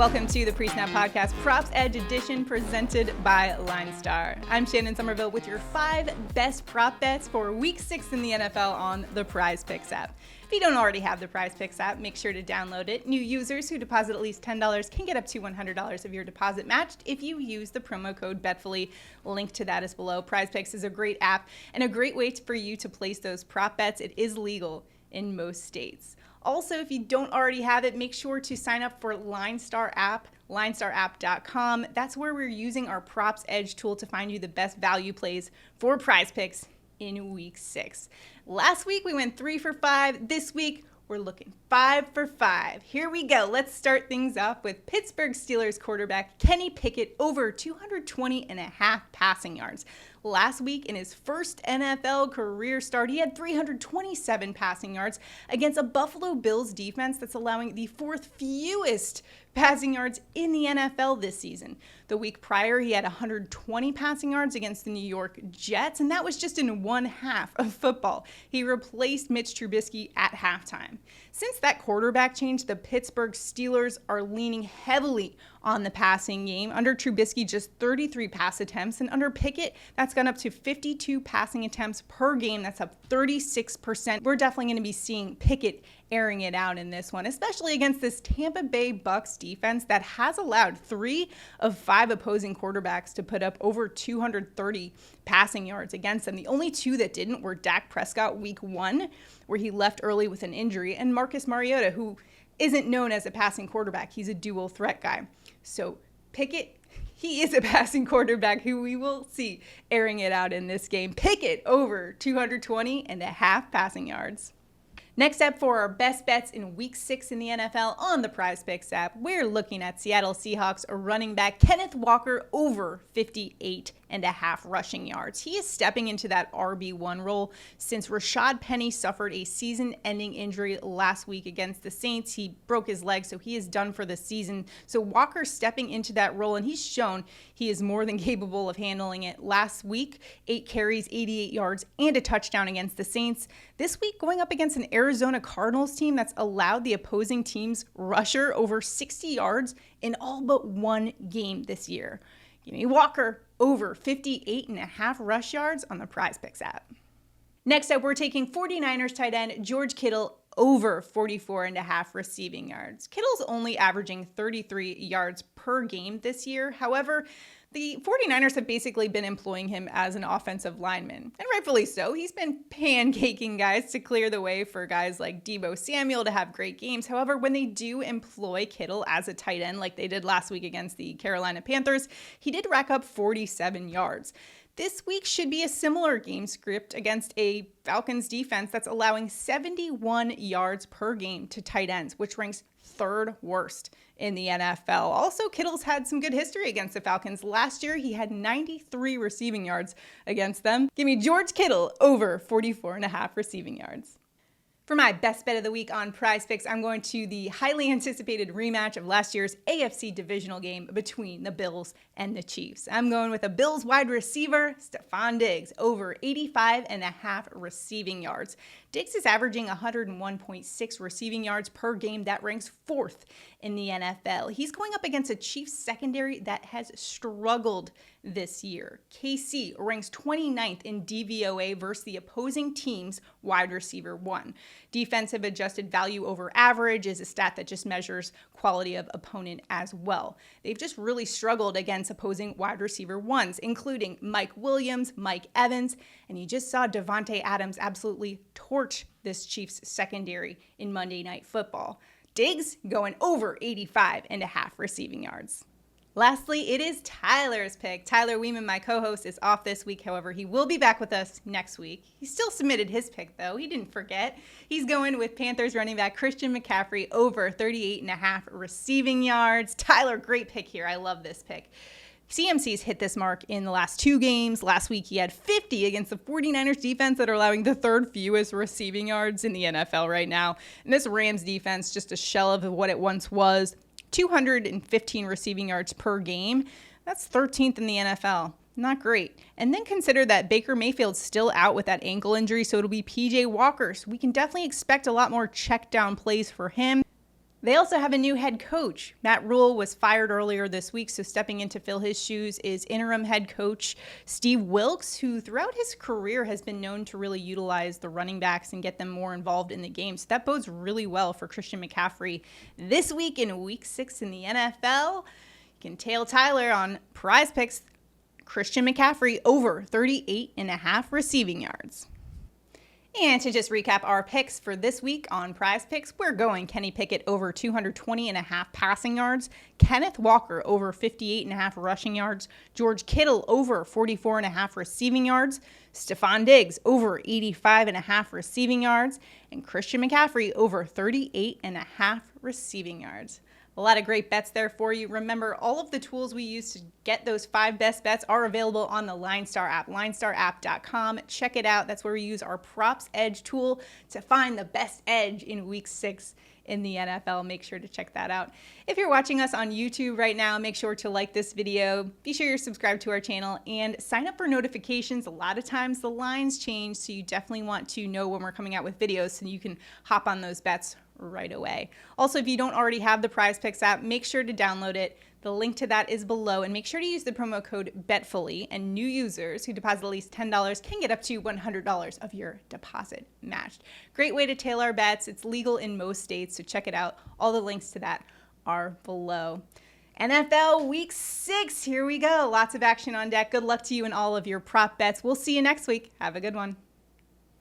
Welcome to the Pre-Snap Podcast Props Edge Edition presented by LineStar. I'm Shannon Sommerville with your 5 best prop bets for Week 6 in the NFL on the PrizePicks app. If you don't already have the PrizePicks app, make sure to download it. New users who deposit at least $10 can get up to $100 of your deposit matched if you use the promo code BETFULLY. Link to that is below. PrizePicks is a great app and a great way for you to place those prop bets. It is legal in most states. Also, if you don't already have it, make sure to sign up for LineStar App, linestarapp.com. That's where we're using our Props Edge tool to find you the best value plays for PrizePicks in Week 6. Last week, we went 3 for 5. This week, we're looking 5 for 5. Here we go. Let's start things off with Pittsburgh Steelers quarterback Kenny Pickett over 220.5 passing yards. Last week, in his first NFL career start, he had 327 passing yards against a Buffalo Bills defense that's allowing the 4th fewest passing yards in the NFL this season. The week prior, he had 120 passing yards against the New York Jets, and that was just in one half of football. He replaced Mitch Trubisky at halftime. Since that quarterback change, the Pittsburgh Steelers are leaning heavily on the passing game. Under Trubisky, just 33 pass attempts, and under Pickett, that's gone up to 52 passing attempts per game. That's up 36%. We're definitely going to be seeing Pickett airing it out in this one, especially against this Tampa Bay Bucs defense that has allowed 3 of 5 opposing quarterbacks to put up over 230 passing yards against them. The only 2 that didn't were Dak Prescott week 1, where he left early with an injury, and Marcus Mariota, who isn't known as a passing quarterback. He's a dual threat guy. So Pickett, he is a passing quarterback who we will see airing it out in this game. Pickett over 220.5 passing yards. Next up for our best bets in Week 6 in the NFL on the PrizePicks app, we're looking at Seattle Seahawks running back Kenneth Walker over 58.5 rushing yards. He is stepping into that RB1 role since Rashad Penny suffered a season-ending injury last week against the Saints. He broke his leg, so he is done for the season. So Walker's stepping into that role, and he's shown he is more than capable of handling it. Last week, 8 carries, 88 yards, and a touchdown against the Saints. This week, going up against an Arizona Cardinals team that's allowed the opposing team's rusher over 60 yards in all but one game this year. Give me Walker over 58.5 rush yards on the PrizePicks app. Next up, we're taking 49ers tight end George Kittle over 44.5 receiving yards. Kittle's only averaging 33 yards per game this year. However, the 49ers have basically been employing him as an offensive lineman, and rightfully so. He's been pancaking guys to clear the way for guys like Deebo Samuel to have great games. However, when they do employ Kittle as a tight end like they did last week against the Carolina Panthers, he did rack up 47 yards. This week should be a similar game script against a Falcons defense that's allowing 71 yards per game to tight ends, which ranks 3rd worst in the NFL. Also, Kittle's had some good history against the Falcons. Last year, he had 93 receiving yards against them. Give me George Kittle over 44.5 receiving yards. For my best bet of the week on PrizePicks, I'm going to the highly anticipated rematch of last year's AFC divisional game between the Bills and the Chiefs. I'm going with a Bills wide receiver, Stephon Diggs, over 85.5 receiving yards. Diggs is averaging 101.6 receiving yards per game. That ranks 4th in the NFL. He's going up against a Chiefs secondary that has struggled this year. KC ranks 29th in DVOA versus the opposing team's wide receiver 1. Defensive adjusted value over average is a stat that just measures quality of opponent as well. They've just really struggled against opposing wide receiver 1s, including Mike Williams, Mike Evans, and you just saw Devontae Adams absolutely torch this Chiefs secondary in Monday Night Football. Diggs going over 85.5 receiving yards. Lastly, it is Tyler's pick. Tyler Wiemann, my co-host, is off this week. However, he will be back with us next week. He still submitted his pick, though. He didn't forget. He's going with Panthers running back Christian McCaffrey over 38.5 receiving yards. Tyler, great pick here. I love this pick. CMC's hit this mark in the last 2 games. Last week, he had 50 against the 49ers defense that are allowing the 3rd fewest receiving yards in the NFL right now. And this Rams defense, just a shell of what it once was. 215 receiving yards per game. That's 13th in the NFL. Not great. And then consider that Baker Mayfield's still out with that ankle injury, so it'll be PJ Walker. So we can definitely expect a lot more check down plays for him. They also have a new head coach. Matt Rule was fired earlier this week, so stepping in to fill his shoes is interim head coach Steve Wilks, who throughout his career has been known to really utilize the running backs and get them more involved in the game. So that bodes really well for Christian McCaffrey this week in Week 6 in the NFL. You can tail Tyler on PrizePicks. Christian McCaffrey over 38.5 receiving yards. And to just recap our picks for this week on PrizePicks, we're going Kenny Pickett over 220.5 passing yards, Kenneth Walker over 58.5 rushing yards, George Kittle over 44.5 receiving yards, Stephon Diggs over 85.5 receiving yards, and Christian McCaffrey over 38.5 receiving yards. A lot of great bets there for you. Remember, all of the tools we use to get those 5 best bets are available on the LineStar app, linestarapp.com. Check it out. That's where we use our Props Edge tool to find the best edge in Week 6 in the NFL. Make sure to check that out. If you're watching us on YouTube right now, make sure to like this video. Be sure you're subscribed to our channel and sign up for notifications. A lot of times the lines change, so you definitely want to know when we're coming out with videos so you can hop on those bets right away. Also, if you don't already have the PrizePicks app, make sure to download it. The link to that is below, and make sure to use the promo code BETFULLY, and new users who deposit at least $10 can get up to $100 of your deposit matched. Great way to tail our bets. It's legal in most states, so check it out. All the links to that are below. NFL Week 6, here we go. Lots of action on deck. Good luck to you in all of your prop bets. We'll see you next week. Have a good one.